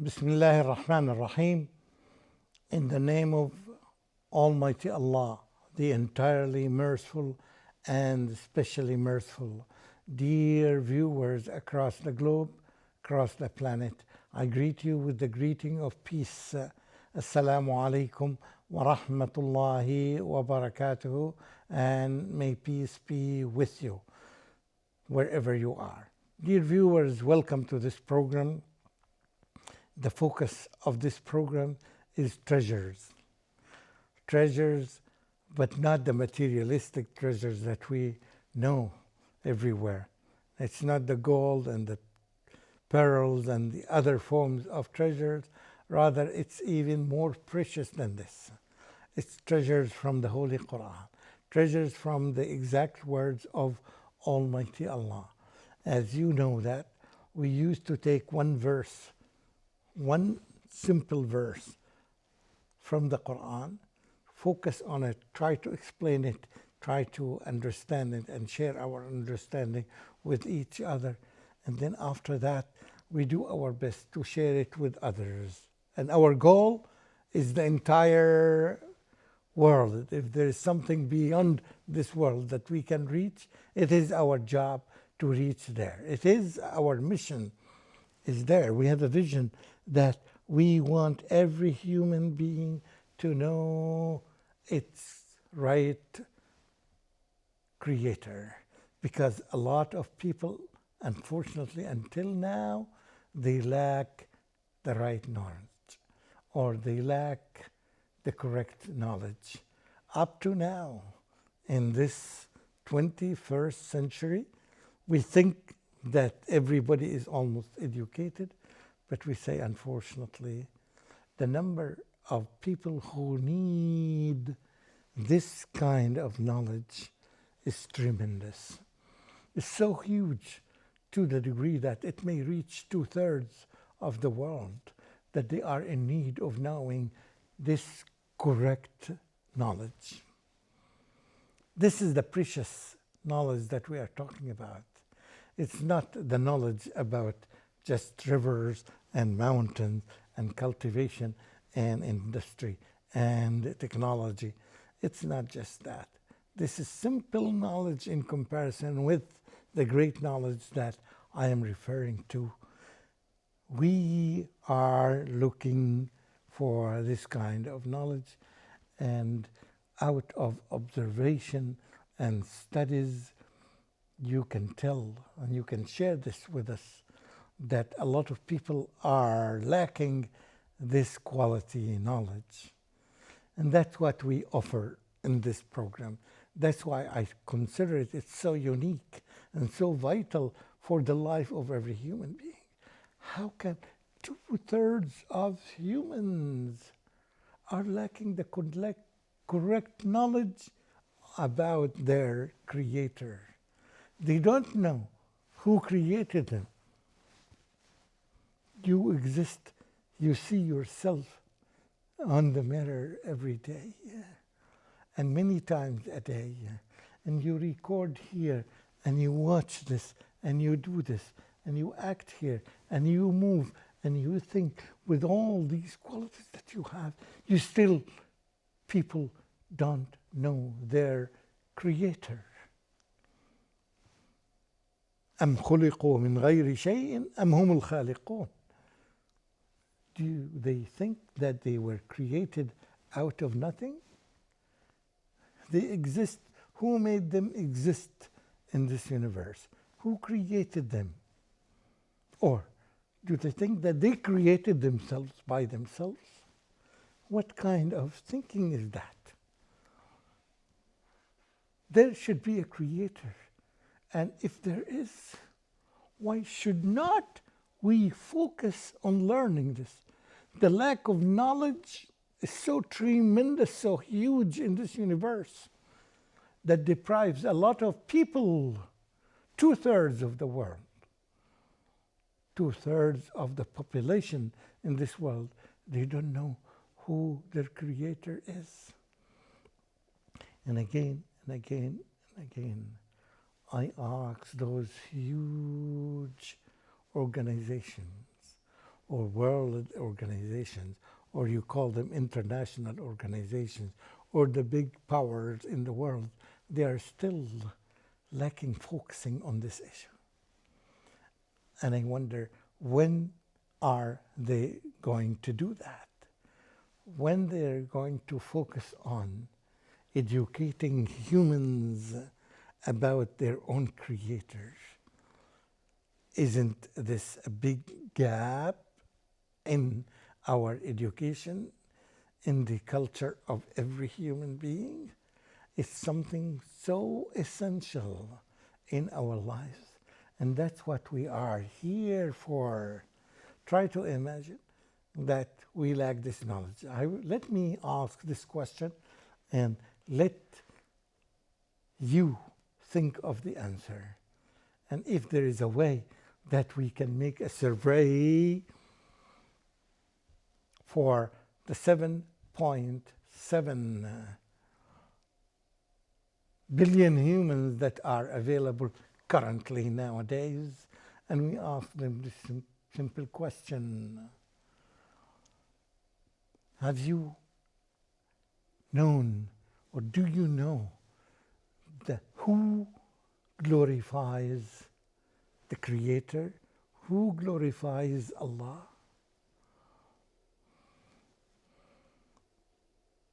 Bismillah ar-Rahman ar-Rahim. In the name of Almighty Allah, the entirely merciful and especially merciful. Dear viewers across the globe, across the planet, I greet you with the greeting of peace. Assalamu alaikum wa rahmatullahi wa barakatuhu, and may peace be with you wherever you are. Dear viewers, welcome to this program. The focus of this program is treasures. Treasures, but not the materialistic treasures that we know everywhere. It's not the gold and the pearls and the other forms of treasures. Rather, it's even more precious than this. It's treasures from the Holy Quran, treasures from the exact words of Almighty Allah. As you know that, we used to take one verse, one simple verse from the Quran, focus on it, try to explain it, try to understand it, and share our understanding with each other. And then after that, we do our best to share it with others. And our goal is the entire world. If there is something beyond this world that we can reach, it is our job to reach there. It is our mission is there. We have a vision that we want every human being to know its right creator. Because a lot of people, unfortunately, until now, they lack the right knowledge, or they lack the correct knowledge. Up to now, in this 21st century, we think that everybody is almost educated, but we say, unfortunately, the number of people who need this kind of knowledge is tremendous. It's so huge to the degree that it may reach 2/3 of the world, that they are in need of knowing this correct knowledge. This is the precious knowledge that we are talking about. It's not the knowledge about just rivers and mountains and cultivation and industry and technology. It's not just that. This is simple knowledge in comparison with the great knowledge that I am referring to. We are looking for this kind of knowledge, and out of observation and studies, you can tell, and you can share this with us, that a lot of people are lacking this quality knowledge. And that's what we offer in this program. That's why I consider it's so unique and so vital for the life of every human being. How can 2/3 of humans are lacking the correct knowledge about their creator? They don't know who created them. You exist, you see yourself on the mirror every day, and many times a day, and you record here, and you watch this, and you do this, and you act here, and you move, and you think. With all these qualities that you have, you still, people don't know their creator. أم خلقوا من غير شيء أم هم الخالقون. Do they think that they were created out of nothing? They exist. Who made them exist in this universe? Who created them? Or do they think that they created themselves by themselves? What kind of thinking is that? There should be a creator. And if there is, why should not we focus on learning this? The lack of knowledge is so tremendous, so huge in this universe, that deprives a lot of people, 2/3 of the world, 2/3 of the population in this world, they don't know who their creator is. And again and again and again, I ask those huge organizations, or world organizations, or you call them international organizations, or the big powers in the world, they are still lacking focusing on this issue. And I wonder, when are they going to do that? When they're going to focus on educating humans about their own creators? Isn't this a big gap in our education, in the culture of every human being? It's something so essential in our lives. And that's what we are here for. Try to imagine that we lack this knowledge. Let me ask this question and let you think of the answer. And if there is a way that we can make a survey for the 7.7 billion humans that are available currently nowadays, and we ask them this simple question: have you known, or do you know, who glorifies the Creator? Who glorifies Allah?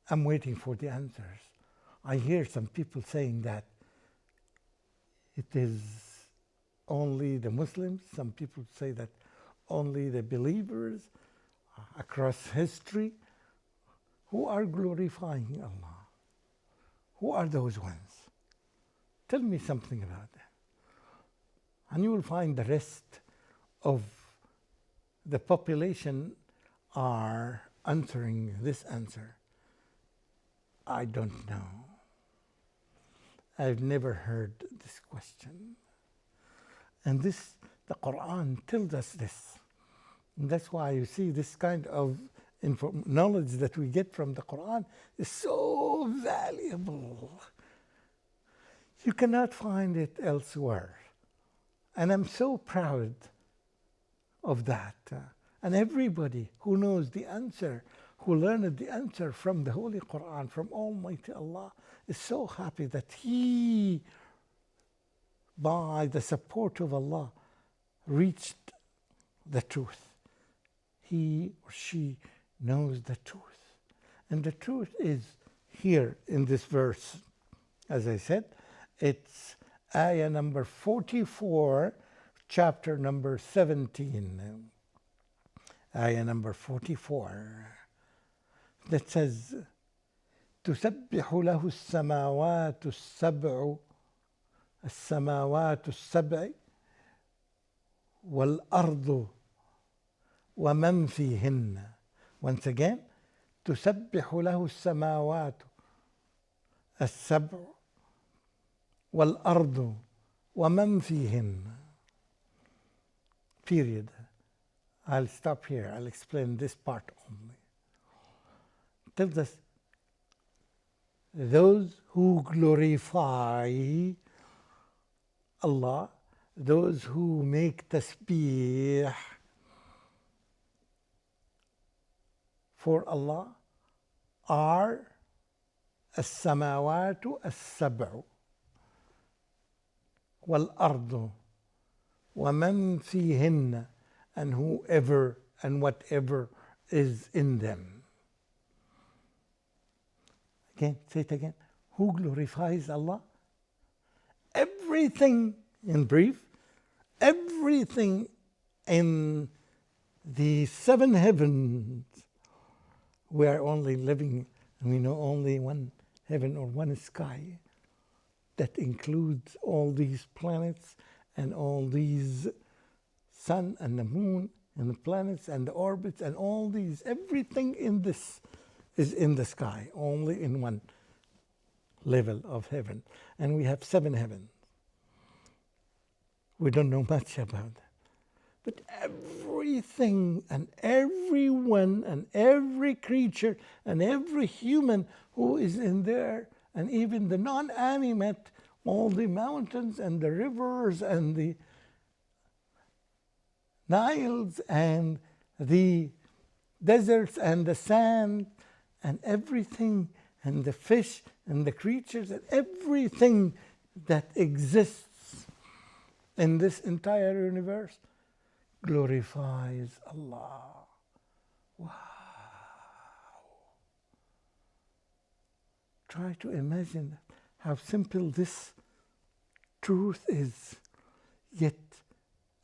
I'm waiting for the answers. I hear some people saying that it is only the Muslims. Some people say that only the believers across history. Who are glorifying Allah? Who are those ones? Tell me something about that. And you will find the rest of the population are answering this answer. I don't know. I've never heard this question. And the Quran tells us this. And that's why you see this kind of knowledge that we get from the Quran is so valuable. You cannot find it elsewhere. And I'm so proud of that. And everybody who knows the answer, who learned the answer from the Holy Quran, from Almighty Allah, is so happy that he, by the support of Allah, reached the truth. He or she knows the truth. And the truth is here in this verse. As I said, it's Ayah number 44, chapter number 17. Ayah number 44. That says, تسبح له السماوات السبع والأرض ومن فيهن. Once again, تسبح له السماوات السبع والأرض ومن فيهن. Period. I'll stop here. I'll explain this part only. Tells us those who glorify Allah, those who make tasbih for Allah, are السماوات السبع والأرض ومن فيهن, and whoever and whatever is in them. Again, say it again. Who glorifies Allah? Everything, in brief, everything in the seven heavens. We are only living, and we know only one heaven or one sky that includes all these planets and all these sun and the moon and the planets and the orbits and all these. Everything in this is in the sky, only in one level of heaven. And we have seven heavens. We don't know much about that. But everything and everyone and every creature and every human who is in there, and even the non-animate, all the mountains and the rivers and the Niles and the deserts and the sand and everything, and the fish and the creatures and everything that exists in this entire universe glorifies Allah. Wow. Try to imagine how simple this truth is, yet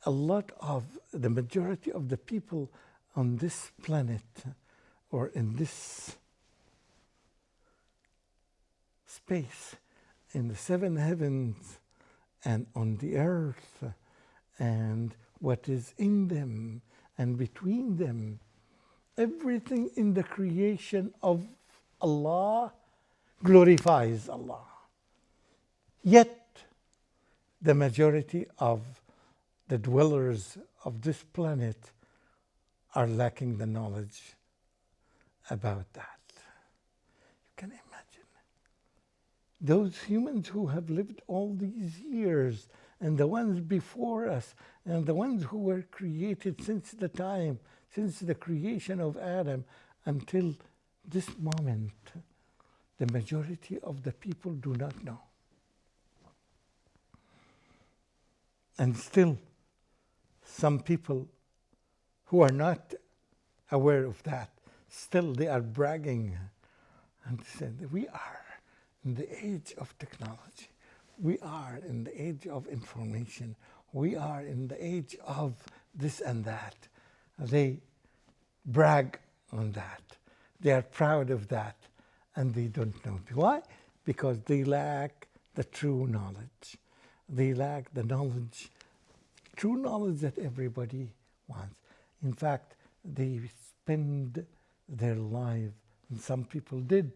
a lot of the majority of the people on this planet or in this space, in the seven heavens and on the earth and what is in them and between them, everything in the creation of Allah glorifies Allah. Yet the majority of the dwellers of this planet are lacking the knowledge about that. You can imagine. Those humans who have lived all these years, and the ones before us, and the ones who were created since the creation of Adam until this moment, the majority of the people do not know. And still, some people who are not aware of that, still they are bragging and saying, we are in the age of technology. We are in the age of information. We are in the age of this and that. They brag on that. They are proud of that. And they don't know. Why? Because they lack the true knowledge. They lack the knowledge, true knowledge that everybody wants. In fact, they spend their life, and some people did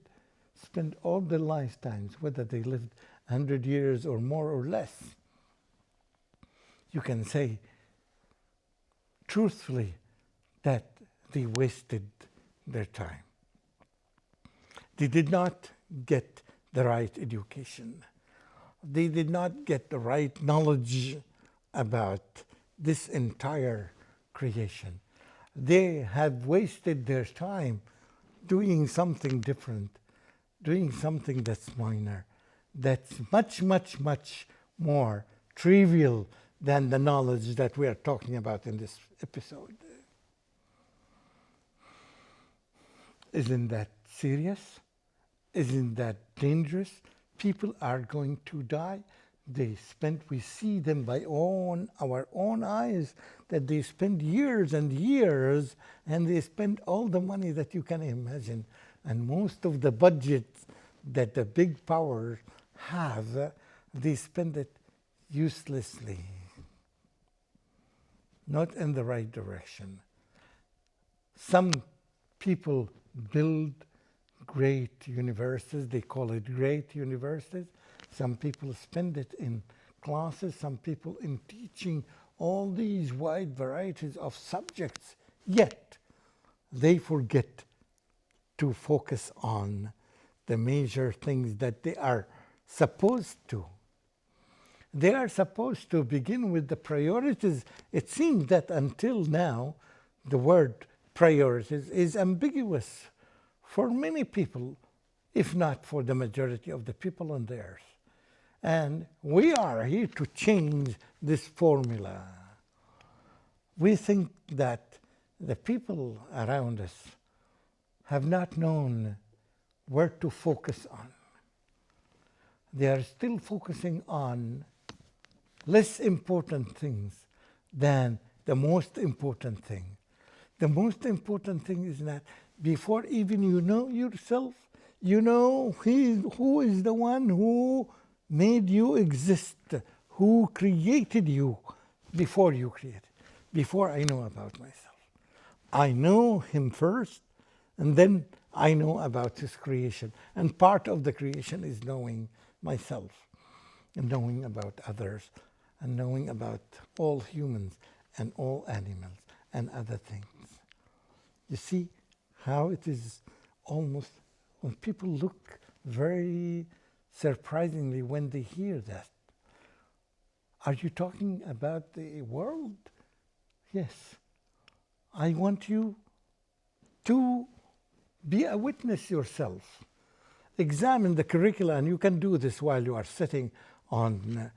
spend all their lifetimes, whether they lived 100 years or more or less. You can say truthfully that they wasted their time. They did not get the right education. They did not get the right knowledge about this entire creation. They have wasted their time doing something different, doing something that's minor, that's much, much, much more trivial than the knowledge that we are talking about in this episode. Isn't that serious? Isn't that dangerous? People are going to die. We see them by our own eyes, that they spend years and years, and they spend all the money that you can imagine. And most of the budgets that the big powers have, they spend it uselessly, not in the right direction. Some people build great universities. They call it great universities. Some people spend it in classes, some people in teaching all these wide varieties of subjects, yet they forget to focus on the major things that they are supposed to. They are supposed to begin with the priorities. It seems that until now, the word priorities is ambiguous for many people, if not for the majority of the people on the earth. And we are here to change this formula. We think that the people around us have not known where to focus on. They are still focusing on less important things than the most important thing. The most important thing is that before even you know yourself, you know who is the one who made you exist, who created you before you created. Before I know about myself, I know him first, and then I know about his creation. And part of the creation is knowing myself, and knowing about others, and knowing about all humans and all animals and other things. You see how it is almost, when people look very surprisingly when they hear that. Are you talking about the world? Yes. I want you to be a witness yourself. Examine the curricula, and you can do this while you are sitting on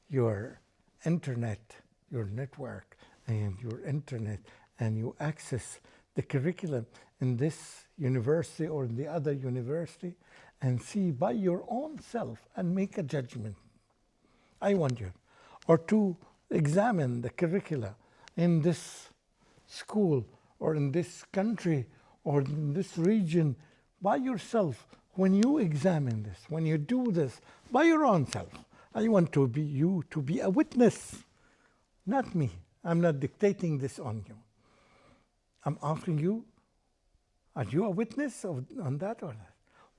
your internet, your network, and your internet, and you access the curriculum in this university or in the other university, and see by your own self and make a judgment. I want you. Or to examine the curricula in this school or in this country or in this region by yourself. When you examine this, when you do this by your own self, I want to be you to be a witness, not me. I'm not dictating this on you. I'm asking you, are you a witness on that or not?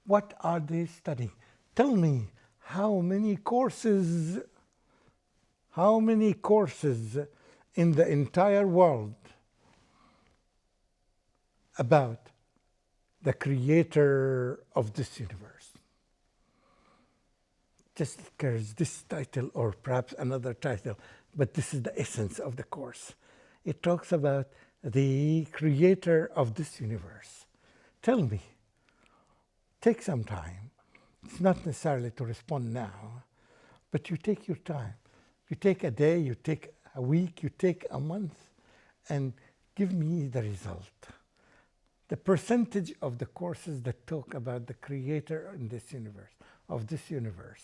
What are they studying? Tell me how many courses in the entire world about the creator of this universe. Just carries this title or perhaps another title, but this is the essence of the course. It talks about the creator of this universe. Tell me, take some time. It's not necessarily to respond now, but you take your time. You take a day, you take a week, you take a month, and give me the result. The percentage of the courses that talk about the creator in this universe, of this universe.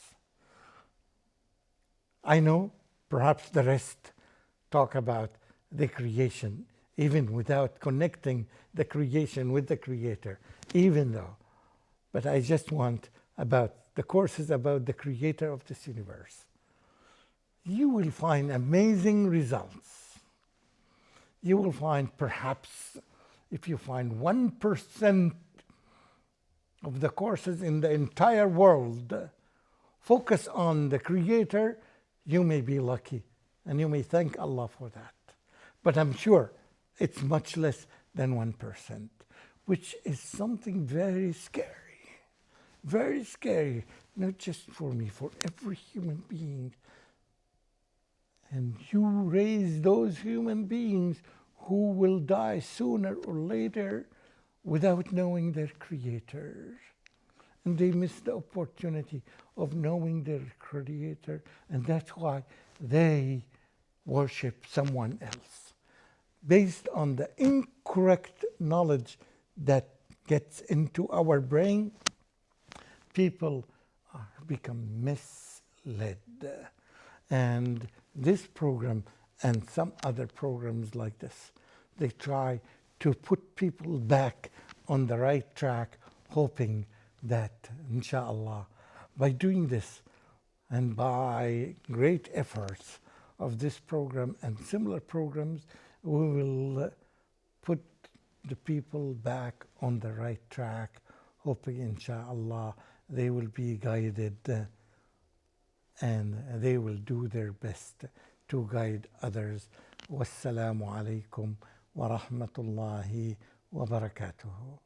I know perhaps the rest talk about the creation, even without connecting the creation with the creator, even though. But I just want about the courses about the creator of this universe. You will find amazing results. You will find perhaps, if you find 1% of the courses in the entire world focus on the creator, you may be lucky and you may thank Allah for that. But I'm sure it's much less than 1%, which is something very scary, not just for me, for every human being. And you raise those human beings who will die sooner or later without knowing their creator. And they miss the opportunity of knowing their creator, and that's why they worship someone else. Based on the incorrect knowledge that gets into our brain, people become misled. And this program and some other programs like this, they try to put people back on the right track, hoping that, inshallah, by doing this and by great efforts of this program and similar programs, we will put the people back on the right track, hoping, inshallah, they will be guided and they will do their best to guide others. Wassalamu alaikum wa rahmatullahi wa barakatuhu.